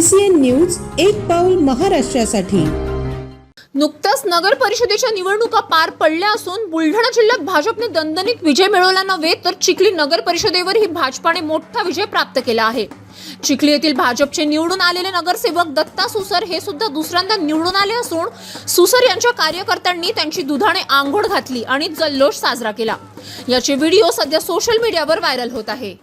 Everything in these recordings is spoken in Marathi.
CCN न्यूज एक पाऊल महाराष्ट्रासाठी। नुकताच नगर परिषदेच्या निवडणुका पार पडल्या असून बुलढाणा जिल्ह्यात भाजपने दणदणीत विजय मिळवला नव्हे तर चिखली नगर परिषदेवरही भाजपाने मोठा विजय प्राप्त केला आहे। चिखली येथील भाजपचे निवडून आलेले नगरसेवक दत्ता सुसर हे सुद्धा दुसऱ्यांदा निवडून आले असून सुसर यांच्या कार्यकर्त्यांनी त्यांची दुधाने आंघोळ घातली आणि जल्लोष साजरा केला। याचे व्हिडिओ सध्या सोशल मीडियावर व्हायरल होत आहे।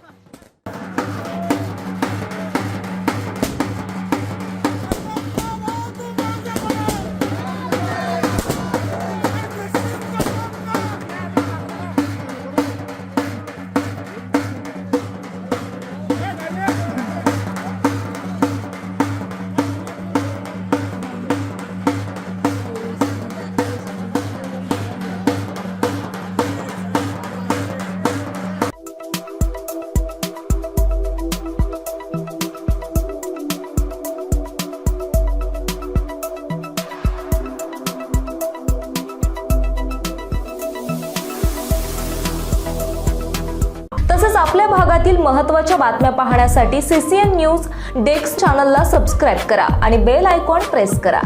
तसेच आपल्या भागातील महत्त्वाच्या बातम्या पाहण्यासाठी CCN न्यूज डेस्क चॅनलला सबस्क्राइब करा आणि बेल आयकॉन प्रेस करा।